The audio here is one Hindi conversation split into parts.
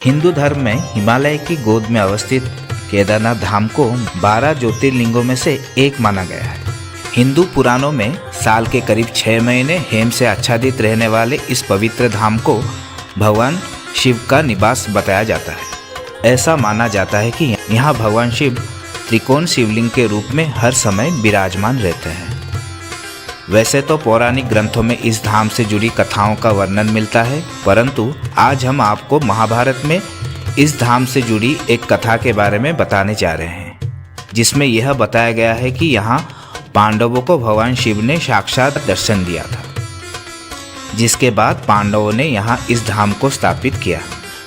हिंदू धर्म में हिमालय की गोद में अवस्थित केदारनाथ धाम को 12 ज्योतिर्लिंगों में से एक माना गया है। हिंदू पुराणों में साल के करीब 6 महीने हेम से आच्छादित रहने वाले इस पवित्र धाम को भगवान शिव का निवास बताया जाता है। ऐसा माना जाता है कि यहाँ भगवान शिव त्रिकोण शिवलिंग के रूप में हर समय विराजमान रहते हैं। वैसे तो पौराणिक ग्रंथों में इस धाम से जुड़ी कथाओं का वर्णन मिलता है, परंतु आज हम आपको महाभारत में इस धाम से जुड़ी एक कथा के बारे में बताने जा रहे हैं, जिसमें यह बताया गया है कि यहाँ पांडवों को भगवान शिव ने साक्षात दर्शन दिया था, जिसके बाद पांडवों ने यहाँ इस धाम को स्थापित किया।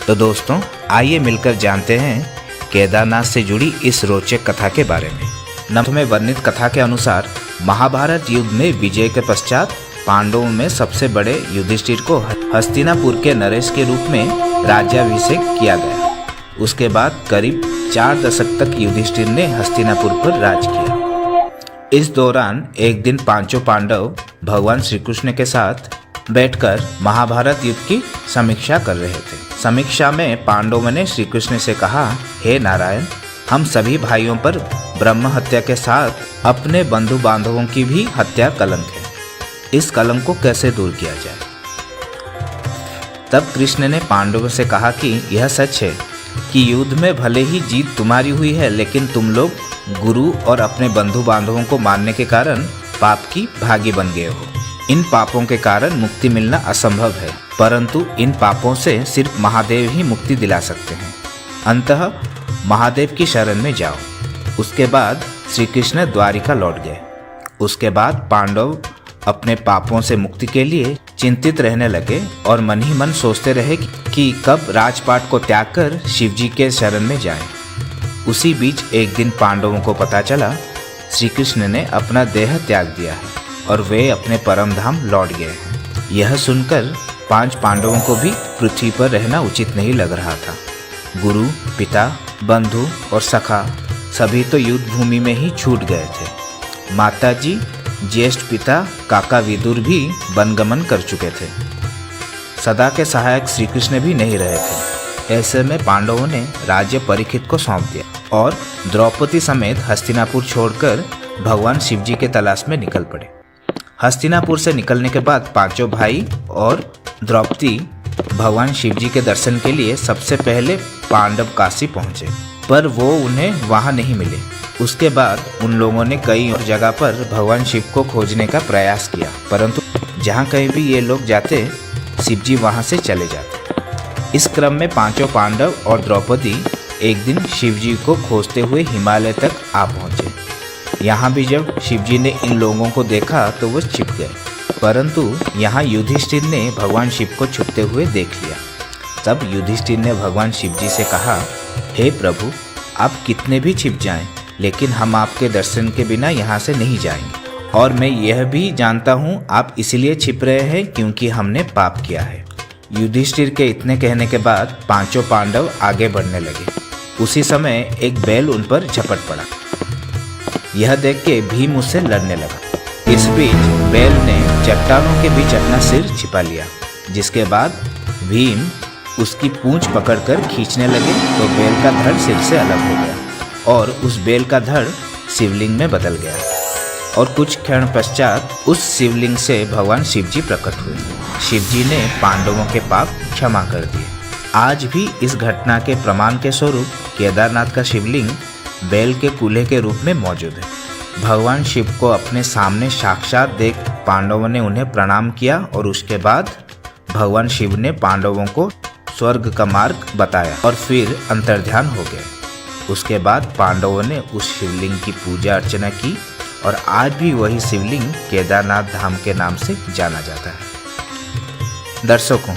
तो दोस्तों, आइए मिलकर जानते हैं केदारनाथ से जुड़ी इस रोचक कथा के बारे में। ग्रंथ में वर्णित कथा के अनुसार महाभारत युद्ध में विजय के पश्चात पांडवों में सबसे बड़े युधिष्ठिर को हस्तिनापुर के नरेश के रूप में राज्याभिषेक किया गया। उसके बाद करीब 4 दशक तक युधिष्ठिर ने हस्तिनापुर पर राज किया। इस दौरान एक दिन पांचों पांडव भगवान श्री कृष्ण के साथ बैठकर महाभारत युद्ध की समीक्षा कर रहे थे। समीक्षा में पांडवों ने श्री कृष्ण से कहा, हे नारायण, हम सभी भाइयों पर ब्रह्म हत्या के साथ अपने बंधु बांधवों की भी हत्या कलंक है। इस कलंक को कैसे दूर किया जाए? तब कृष्ण ने पांडवों से कहा कि यह सच है कि युद्ध में भले ही जीत तुम्हारी हुई है, लेकिन तुम लोग गुरु और अपने बंधु बांधवों को मारने के कारण पाप की भागी बन गए हो। इन पापों के कारण मुक्ति मिलना असंभव है, परंतु इन पापों से सिर्फ महादेव ही मुक्ति दिला सकते हैं। अंततः महादेव की शरण में जाओ। उसके बाद श्री कृष्ण द्वारिका लौट गए। उसके बाद पांडव अपने पापों से मुक्ति के लिए चिंतित रहने लगे और मन ही मन सोचते रहे कि कब राजपाट को त्याग कर शिव जी के शरण में जाएं। उसी बीच एक दिन पांडवों को पता चला श्री कृष्ण ने अपना देह त्याग दिया है और वे अपने परम धाम लौट गए हैं। यह सुनकर 5 पांडवों को भी पृथ्वी पर रहना उचित नहीं लग रहा था। गुरु, पिता, बंधु और सखा सभी तो युद्ध भूमि में ही छूट गए थे। माताजी, ज्येष्ठ पिता, काका विदुर भी वनगमन कर चुके थे। सदा के सहायक श्री कृष्ण भी नहीं रहे थे। ऐसे में पांडवों ने राज्य परीक्षित को सौंप दिया और द्रौपदी समेत हस्तिनापुर छोड़कर भगवान शिव जी के तलाश में निकल पड़े। हस्तिनापुर से निकलने के बाद पांचों भाई और द्रौपदी भगवान शिव जी के दर्शन के लिए सबसे पहले पांडव काशी पहुंचे, पर वो उन्हें वहां नहीं मिले। उसके बाद उन लोगों ने कई और जगह पर भगवान शिव को खोजने का प्रयास किया, परंतु जहां कहीं भी ये लोग जाते, शिव जी वहां से चले जाते। इस क्रम में पांचों पांडव और द्रौपदी एक दिन शिव जी को खोजते हुए हिमालय तक आ पहुंचे। यहाँ भी जब शिव जी ने इन लोगों को देखा तो वो छिप गए, परंतु यहाँ युधिष्ठिर ने भगवान शिव को छुपते हुए देख लिया। तब युधिष्ठिर ने भगवान शिव जी से कहा, हे प्रभु, आप कितने भी छिप जाएं, लेकिन हम आपके दर्शन के बिना यहाँ से नहीं जाएंगे। और मैं यह भी जानता हूँ आप इसलिए छिप रहे हैं क्योंकि हमने पाप किया है। युधिष्ठिर के इतने कहने के बाद पांचों पांडव आगे बढ़ने लगे। उसी समय एक बैल उन पर झपट पड़ा। यह देख के भीम उससे लड़ने लगा। इस बीच बैल ने चट्टानों के बीच अपना सिर छिपा लिया, जिसके बाद भीम उसकी पूंछ पकड़कर खींचने लगे तो बैल का धड़ सिर से अलग हो गया और उस बैल का धड़ शिवलिंग में बदल गया और कुछ क्षण पश्चात उस शिवलिंग से भगवान शिव जी प्रकट हुए। शिव जी ने पांडवों के पाप क्षमा कर दिए। आज भी इस घटना के प्रमाण के स्वरूप केदारनाथ का शिवलिंग बैल के कूल्हे के रूप में मौजूद है। भगवान शिव को अपने सामने साक्षात देख पांडवों ने उन्हें प्रणाम किया और उसके बाद भगवान शिव ने पांडवों को स्वर्ग का मार्ग बताया और फिर अंतर्ध्यान हो गए। उसके बाद पांडवों ने उस शिवलिंग की पूजा अर्चना की और आज भी वही शिवलिंग केदारनाथ धाम के नाम से जाना जाता है। दर्शकों,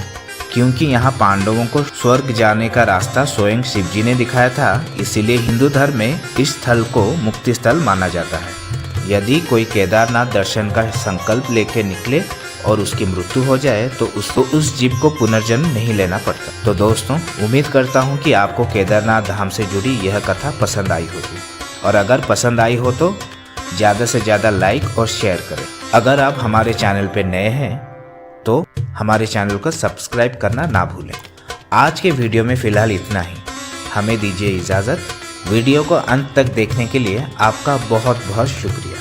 क्योंकि यहाँ पांडवों को स्वर्ग जाने का रास्ता स्वयं शिव जी ने दिखाया था, इसीलिए हिंदू धर्म में इस स्थल को मुक्ति स्थल माना जाता है। यदि कोई केदारनाथ दर्शन का संकल्प लेकर निकले और उसकी मृत्यु हो जाए तो उसको उस जीव को पुनर्जन्म नहीं लेना पड़ता। तो दोस्तों, उम्मीद करता हूँ कि आपको केदारनाथ धाम से जुड़ी यह कथा पसंद आई होगी, और अगर पसंद आई हो तो ज़्यादा से ज़्यादा लाइक और शेयर करें। अगर आप हमारे चैनल पर नए हैं तो हमारे चैनल को सब्सक्राइब करना ना भूलें। आज के वीडियो में फ़िलहाल इतना ही। हमें दीजिए इजाज़त। वीडियो को अंत तक देखने के लिए आपका बहुत बहुत शुक्रिया।